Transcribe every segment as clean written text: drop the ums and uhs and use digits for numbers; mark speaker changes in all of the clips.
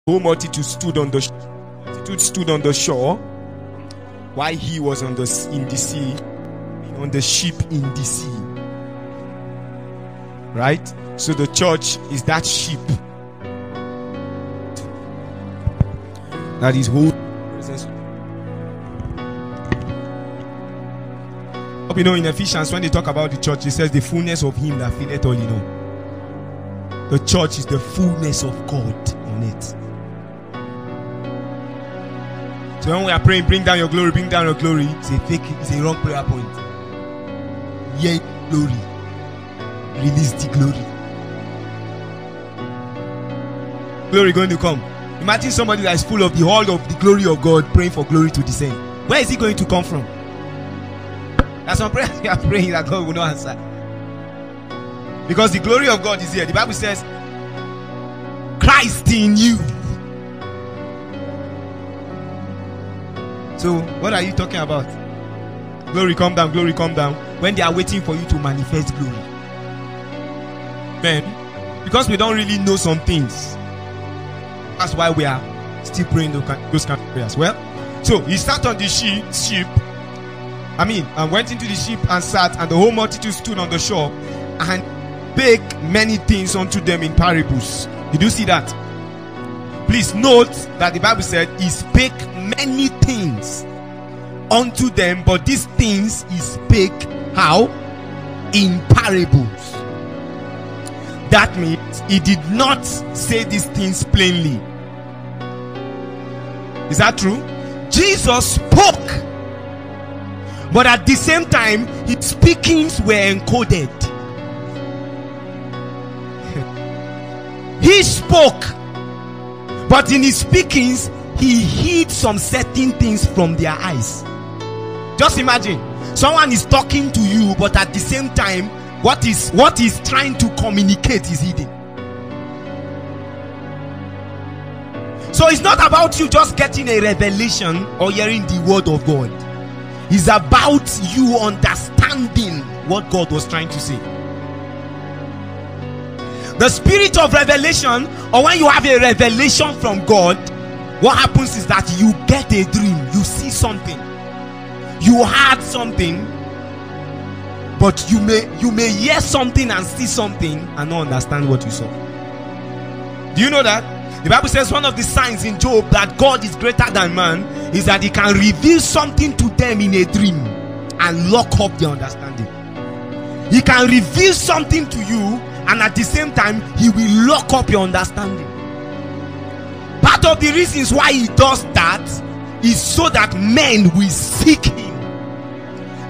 Speaker 1: whole multitude stood on the shore while he was in the sea, on the ship in the sea. Right? So the church is that ship that is holding presence. You know, in Ephesians, when they talk about the church, it says the fullness of him that filleth all in all. The church is the fullness of God on it. So when we are praying, bring down your glory, it's a fake, it's a wrong prayer point. Yea, glory. Release the glory. Glory going to come. Imagine somebody that is full of the whole of the glory of God, praying for glory to descend. Where is he going to come from? That's some prayers we are praying that God will not answer. Because the glory of God is here. The Bible says, Christ in you. So, what are you talking about? Glory come down, glory come down. When they are waiting for you to manifest glory. Man, because we don't really know some things. That's why we are still praying those kind of prayers. Well, so he sat on the ship. And went into the ship and sat, and the whole multitude stood on the shore and spake many things unto them in parables. Did you see that? Please note that the Bible said he spake many things unto them, but these things he spake how? In parables. That means he did not say these things plainly. Is that true? Jesus spoke, but at the same time his speakings were encoded. He spoke, but in his speakings he hid some certain things from their eyes. Just imagine, someone is talking to you, but at the same time what is trying to communicate is hidden. So it's not about you just getting a revelation or hearing the word of God. It's about you understanding what God was trying to say. The spirit of revelation, or when you have a revelation from God, what happens is that you get a dream, you see something, you heard something, but you may hear something and see something and not understand what you saw. Do you know that? The Bible says one of the signs in Job that God is greater than man is that he can reveal something to them in a dream and lock up the understanding. He can reveal something to you, and at the same time he will lock up your understanding. Part of the reasons why he does that is so that men will seek him.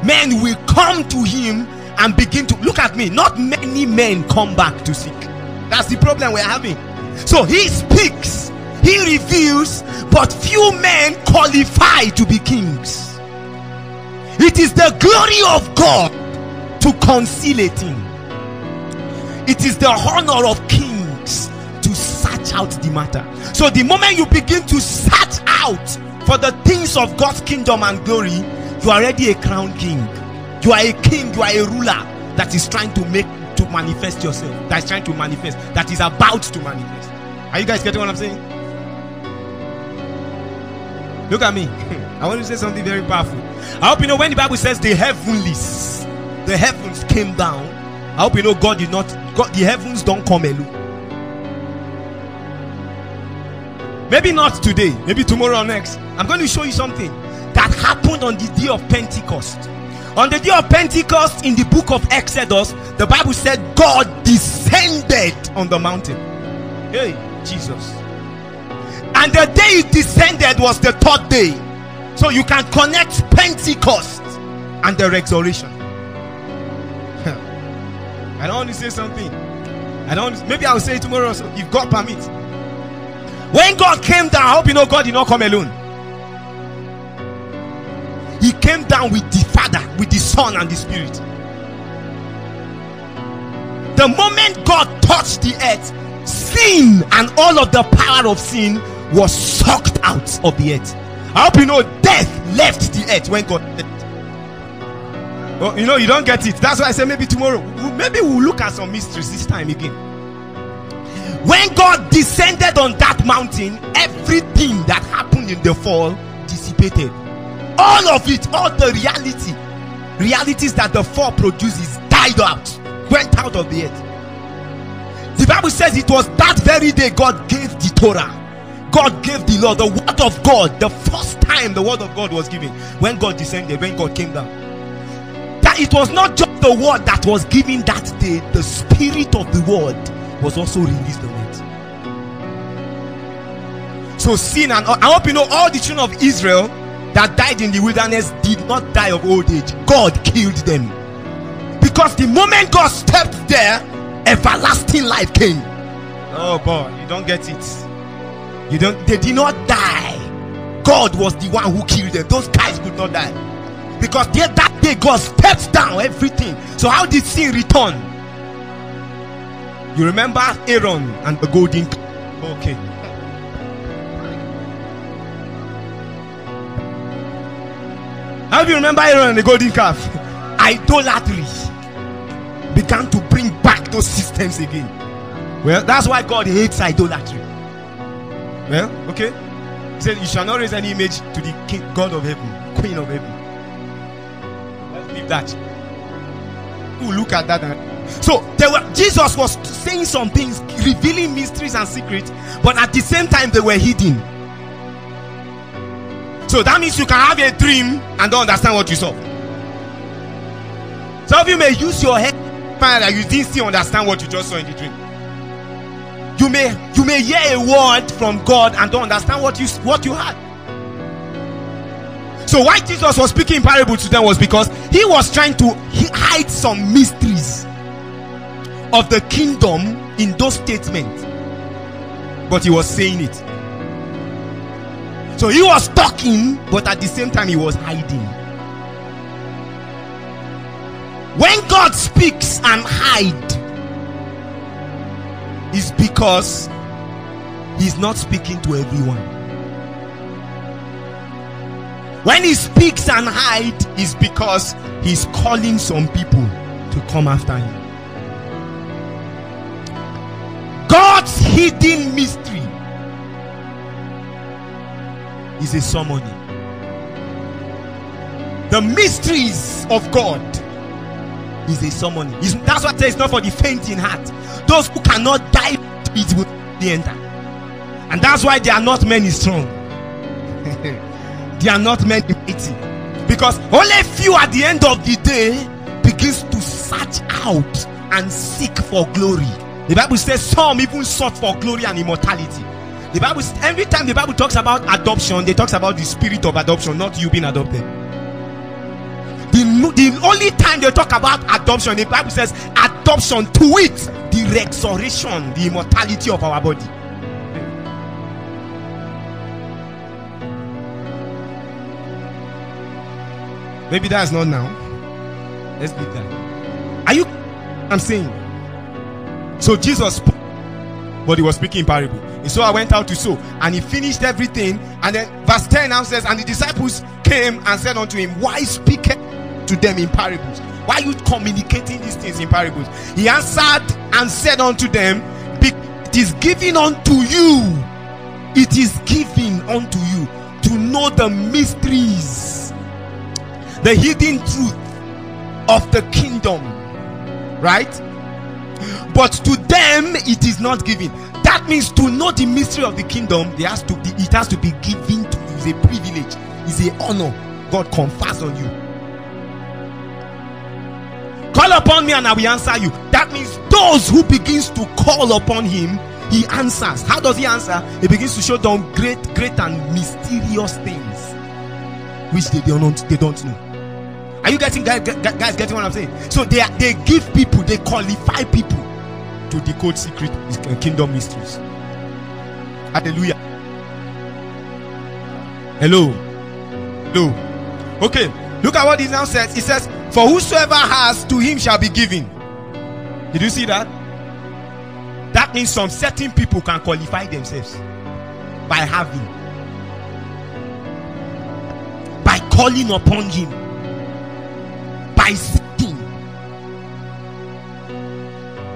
Speaker 1: Men will come to him and begin to look at me. Not many men come back to seek. That's the problem we're having. So he speaks, he reveals, but few men qualify to be kings. It is the glory of God to conceal a thing. It is the honor of kings to search out the matter. So the moment you begin to search out for the things of God's kingdom and glory, you are already a crowned king. You are a king, you are a ruler that is trying to manifest yourself, that is trying to manifest, that is about to manifest. Are you guys getting what I'm saying? Look at me. I want to say something very powerful. I hope you know when the Bible says the heavens came down, I hope you know the heavens don't come alone. Maybe not today, maybe tomorrow or next. I'm going to show you something that happened on the day of Pentecost. On the day of Pentecost in the book of Exodus, the Bible said God descended on the mountain. Hey, Jesus. And the day it descended was the third day. So you can connect Pentecost and the resurrection. I don't want to say something. Maybe I'll say it tomorrow also, if God permits. When God came down, I hope you know God did not come alone. He came down with the Father, with the Son and the Spirit. The moment God touched the earth, sin and all of the power of sin was sucked out of the earth. I hope you know death left the earth when God left. Oh, you know, you don't get it. That's why I say maybe tomorrow. Maybe we'll look at some mysteries this time again. When God descended descended on that mountain, everything that happened in the fall dissipated. All of it, all the realities that the fall produces died out, went out of the earth. The Bible says it was that very day God gave the Torah. God gave the law, the word of God. The first time the word of God was given, when God descended, when God came down. That it was not just the word that was given that day, the spirit of the word was also released on it. So sin, and I hope you know, all the children of Israel that died in the wilderness did not die of old age. God killed them, because the moment God stepped there, everlasting life came. Oh boy, you don't get it. They did not die. God was the one who killed them. Those guys could not die, because that day God stepped down everything. So how did sin return? You remember Aaron and the golden calf? Okay. How do you remember Aaron and the golden calf? Idolatry began to bring back those systems again. Well, that's why God hates idolatry. Well, okay. He said, you shall not raise any image to the king, God of heaven, queen of heaven. Let's leave that. Ooh, look at that. So Jesus was saying some things, revealing mysteries and secrets, but at the same time they were hidden. So that means you can have a dream and don't understand what you saw. Some of you may use your head, that you didn't still understand what you just saw in the dream. You may hear a word from God and don't understand what you had. So why Jesus was speaking in parables to them was because he was trying to hide some mysteries of the kingdom in those statements, but he was saying it. So he was talking, but at the same time he was hiding. When God speaks and hides, is because he's not speaking to everyone. When he speaks and hides, is because he's calling some people to come after him. God's hidden mystery is a summoning. The mysteries of God is a summoning. That's what it's not for the faint in heart. Those who cannot die, it will be enter. And that's why there are not many strong. There are not many mighty. Because only few at the end of the day begins to search out and seek for glory. The Bible says some even sought for glory and immortality. The Bible, every time the Bible talks about adoption, they talks about the spirit of adoption, not you being adopted. The only time they talk about adoption, the Bible says adoption, to it, the resurrection, the immortality of our body. Maybe that's not now. Let's leave that. Are you? I'm saying. So Jesus spoke, but he was speaking in parable. And so I went out to sow, and he finished everything. And then verse 10 now says, and the disciples came and said unto him, why speaketh to them in parables? Why are you communicating these things in parables? He answered and said unto them, it is given unto you, it is given unto you to know the mysteries, the hidden truth of the kingdom, right? But to them it is not given. That means to know the mystery of the kingdom, it has to be given to you. It's a privilege, it's an honor God confers on you. Call upon me and I will answer you. That means those who begins to call upon him, he answers. How does he answer? He begins to show them great and mysterious things which they don't know. Are you getting, guys getting what I'm saying? So they give people, they qualify people to decode secret kingdom mysteries. Hallelujah. Hello. Okay, look at what he now says. He says, for whosoever has, to him shall be given. Did you see that? That means some certain people can qualify themselves by having, by calling upon him, by seeking,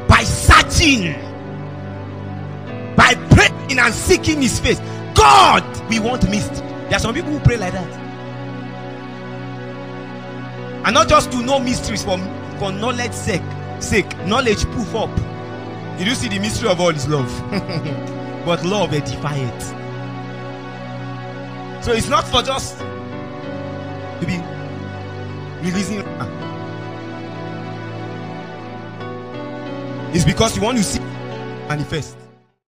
Speaker 1: by searching, by praying. praying and seeking his face. God, we want mystery. There are some people who pray like that. And not just to know mysteries for knowledge sake. Knowledge proof up. Did you see the mystery of all his love? But love edify it. So it's not for just to be releasing. It's because you want to see manifest.